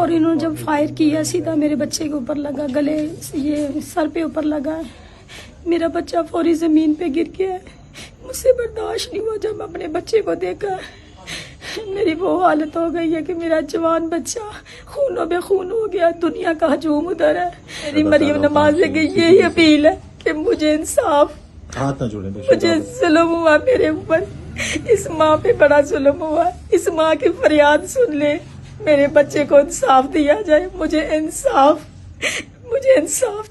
اور انہوں نے جب فائر کیا سیدھا میرے بچے کے اوپر لگا, گلے یہ سر پہ اوپر لگا ہے. میرا بچہ فوری زمین پہ گر گیا ہے. مجھ سے برداشت نہیں ہوا جب میں اپنے بچے کو دیکھا. میری وہ حالت ہو گئی ہے کہ میرا جوان بچہ خونوں بے خون ہو گیا. دنیا کا ہجوم ادھر ہے. میری مریم نماز کی یہی اپیل ہے کہ مجھے انصاف, مجھے ظلم ہوا میرے اوپر, اس ماں پہ بڑا ظلم ہوا. اس ماں کی فریاد سن لے, میرے بچے کو انصاف دیا جائے. مجھے انصاف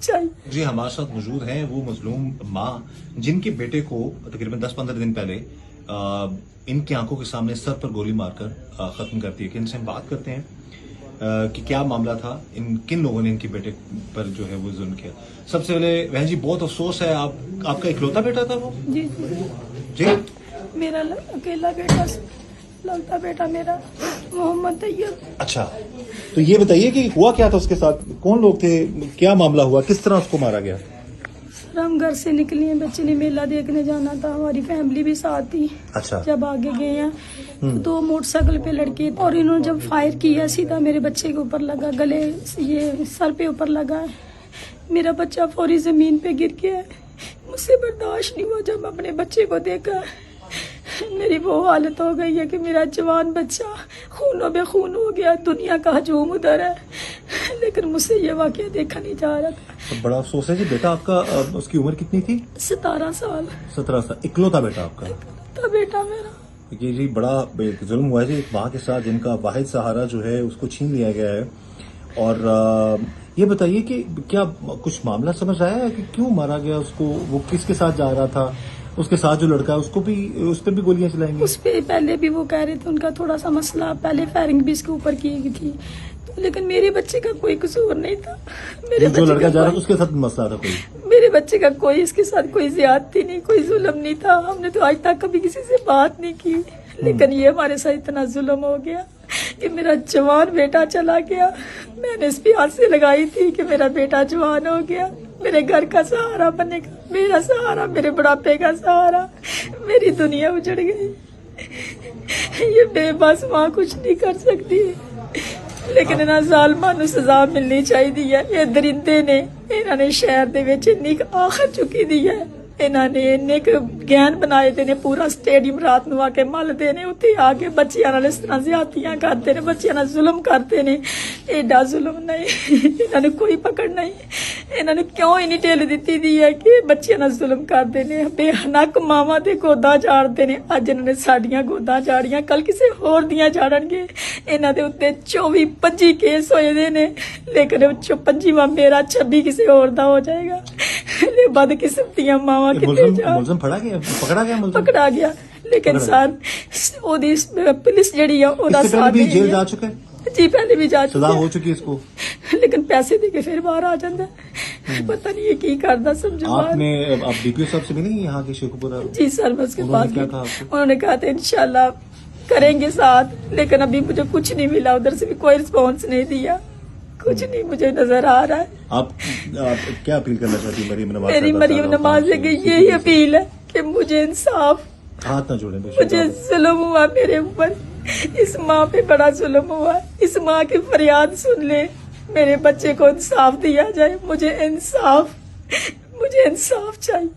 چاہیے. جی ہمارے ساتھ موجود ہیں وہ مظلوم ماں جن کے بیٹے کو تقریباً 10-15 دن پہلے ان کی آنکھوں کے سامنے سر پر گولی مار کر ختم کرتی ہے. کہ ان سے ہم بات کرتے ہیں کہ کیا معاملہ تھا, کن لوگوں نے ان کے بیٹے پر جو ہے وہ ظلم کیا. سب سے پہلے بہن جی بہت افسوس ہے, آپ کا اکلوتا بیٹا تھا وہ؟ جی جی میرا اکیلا بیٹا, لڑتا بیٹا میرا محمد طیب. اچھا, تو یہ بتائیے کہ ہوا کیا تھا اس کے ساتھ, کون لوگ تھے, کیا معاملہ ہوا, کس طرح اس کو مارا گیا؟ سر ہم گھر سے نکلی ہیں, بچے نے میلہ دیکھنے جانا تھا, ہماری فیملی بھی ساتھ تھی. اچھا, جب آگے گئے ہیں تو 2 موٹر سائیکل پہ لڑکے, اور انہوں نے جب فائر کیا سیدھا میرے بچے کے اوپر لگا, گلے یہ سر پہ اوپر لگا ہے. میرا بچہ فوری زمین پہ گر گیا ہے. مجھ سے برداشت نہیں ہوا جب میں اپنے بچے کو دیکھا. میری وہ حالت ہو گئی ہے کہ میرا جوان بچہ خونوں بے خون ہو گیا. دنیا کا ہجوم ادھر ہے, لیکن مجھ سے یہ واقعہ دیکھا نہیں جا رہا تھا. بڑا افسوس ہے جی. بیٹا آپ کا اس کی عمر کتنی تھی؟ 17 سال. 17 سال, اکلوتا بیٹا آپ کا تھا بیٹا میرا. یہ جی بڑا ظلم ہوا ہے جی ایک ماں کے ساتھ, جن کا واحد سہارا جو ہے اس کو چھین لیا گیا ہے. اور یہ بتائیے کہ کیا کچھ معاملہ سمجھ آیا ہے کہ کیوں مارا گیا اس کو, وہ کس کے ساتھ جا رہا تھا, اس کے ساتھ جو لڑکا ہے اس پہ بھی گولیاں چلائیں گی؟ اس پہ پہلے بھی وہ کہہ رہے تھے ان کا تھوڑا سا مسئلہ, پہلے فائرنگ بھی اس کے اوپر کی گئی تھی, لیکن میرے بچے کا کوئی قصور نہیں تھا. جو لڑکا جا رہا تھا اس کے ساتھ مسئلہ تھا کوئی؟ میرے بچے کا کوئی اس کے ساتھ کوئی زیادتی نہیں, کوئی ظلم نہیں تھا. ہم نے تو آج تک کبھی کسی سے بات نہیں کی, لیکن یہ ہمارے ساتھ اتنا ظلم ہو گیا کہ میرا جوان بیٹا چلا گیا. میں نے اس پہ آنسیں لگائی تھی کہ میرا بیٹا جوان ہو گیا, میرے گھر کا سہارا بنے گا, میرا سہارا, میرے بڑھاپے کا سہارا. میری دنیا اجڑ گئی. یہ بے بس ماں کچھ نہیں کر سکتی, لیکن انہاں ظالماں نوں سزا ملنی چاہیے. یہ درندے نے, انہوں نے شہر دے وچ انی آخر چکی دی ہے. انہوں نے ایک گین بنائے نے, پورا سٹیڈیم رات نو آ کے ملتے ہیں, اتنے آ کے بچیاں نال اس طرح زیادتیاں کرتے ہیں, بچیاں نال ظلم کرتے ہیں. ایڈا ظلم نہیں, انہوں نے کوئی پکڑ نہیں. انہوں نے کیوں ہی نہیں ٹھل دیتی دی ہے کہ بچیاں نال ظلم کرتے ہیں, بے حنک ماواں دے گوداں جاڑتے ہیں. اج انہوں نے ساڈیاں گوداں جاڑیاں, کل کسی ہور دیاں جاڑن گے. انہاں دے اوتے 24-25 کیس ہوئے دے نے, لیکن 25واں میرا 26 کسی اور دا ہو جائے گا. بد قسمتیاں ماواں کتے جا. ملزم پکڑا گیا, لیکن سر اودی پولیس جڑی ہے اودا ساتھ بھی جیل جا چکا ہے. جی پہلے بھی جا سزا ہو چکی اس کو, لیکن پیسے دے کے پھر باہر آ جاتا ہے. پتہ نہیں یہ کی کردا سمجھو. آپ نے ڈی پی او صاحب سے ملی یہاں کے شیخو پورہ؟ جی سر بس کے بعد کیا کہا آپ کو؟ انہوں نے کہا تھا انشاءاللہ کریں گے ساتھ, لیکن ابھی مجھے کچھ نہیں ملا, ادھر سے بھی کوئی رسپانس نہیں دیا, کچھ نہیں مجھے نظر آ رہا ہے. آپ کیا اپیل کرنا چاہتی ہیں مریم نواز؟ میری مریم نواز کی یہی اپیل ہے کہ مجھے انصاف, ہاتھ نہ جوڑیں, مجھے ظلم ہوا میرے اوپر, اس ماں پہ بڑا ظلم ہوا. اس ماں کی فریاد سن لے, میرے بچے کو انصاف دیا جائے. مجھے انصاف چاہیے.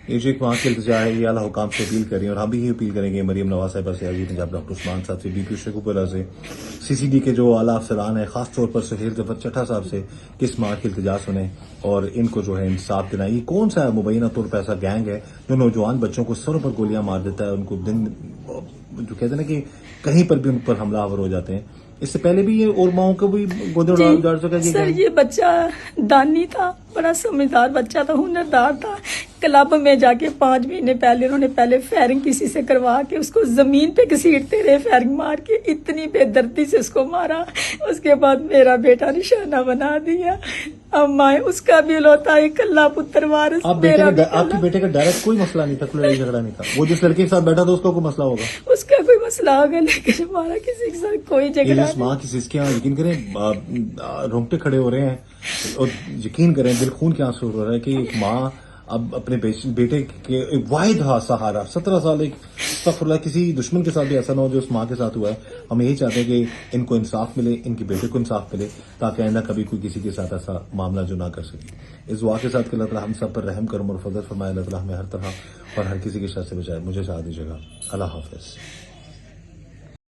یہ جو ایک وہاں کی التجا ہے, یہ اعلیٰ حکام سے اپیل کریں, اور ہم بھی یہ اپیل کریں گے مریم نواز صاحبہ سے, عزیز پنجاب ڈاکٹر عثمان صاحب سے, ڈی پی او شیخو پورہ سے, سی سی ڈی کے جو اعلیٰ افسران ہیں, خاص طور پر سہیل ظفر چٹھا صاحب سے, کہ اس ماں کی التجا سنیں اور ان کو جو ہے انصاف دلائیں. یہ کون سا مبینہ طور پر ایسا گینگ ہے جو نوجوان بچوں کو سروں پر گولیاں مار دیتا ہے, ان کو دن جو کہتے ہیں نا کہ کہیں پر بھی ان پر حملہ آور ہو جاتے ہیں. اس سے پہلے بھی یہ اور ماؤں کو بھی گودے اڑا چکا ہے. سر یہ بچہ دانی تھا, بڑا سمجھدار بچہ تھا, ہنردار تھا. کلب میں جا کے 5 مہینے پہلے انہوں نے پہلے فائرنگ کسی سے کروا کے اس کو زمین پہ گھسیٹتے رہے, فائرنگ مار کے اتنی بے دردی سے اس کو مارا. اس کے بعد میرا بیٹا نشانہ بنا دیا. اب مائیں اس کا بھی لوتا ایک اللہ پتر وارث. آپ کے بیٹے کا ڈائریکٹ کوئی مسئلہ نہیں تھا, کوئی لڑائی جھگڑا نہیں تھا, وہ جس لڑکے کے ساتھ بیٹھا تھا اس کا کوئی مسئلہ ہوگا, اس کا کوئی مسئلہ ہوگا, لیکن ہمارا کسی کے ساتھ کوئی جھگڑا نہیں. ماں کی سسکیاں یقین کریں رونگٹے کھڑے ہو رہے ہیں, اور یقین کریں دل خون کے آنسو ہو رہا ہے کہ ایک ماں اب اپنے بیٹے کے واحد سہارا 17 سال ایک استغفر اللہ کسی دشمن کے ساتھ بھی ایسا نہ ہو جو اس ماں کے ساتھ ہوا ہے. ہم یہی چاہتے ہیں کہ ان کو انصاف ملے, ان کے بیٹے کو انصاف ملے, تاکہ آئندہ کبھی کوئی کسی کے ساتھ ایسا معاملہ جو نہ کر سکے. اس دعا کے ساتھ کہ اللہ تعالیٰ ہم سب پر رحم کرم اور فضل فرمائے, اللہ تعالیٰ ہمیں ہر طرح اور ہر کسی کے شر سے بچائے. مجھے ساتھ دیجیے گا. اللہ حافظ.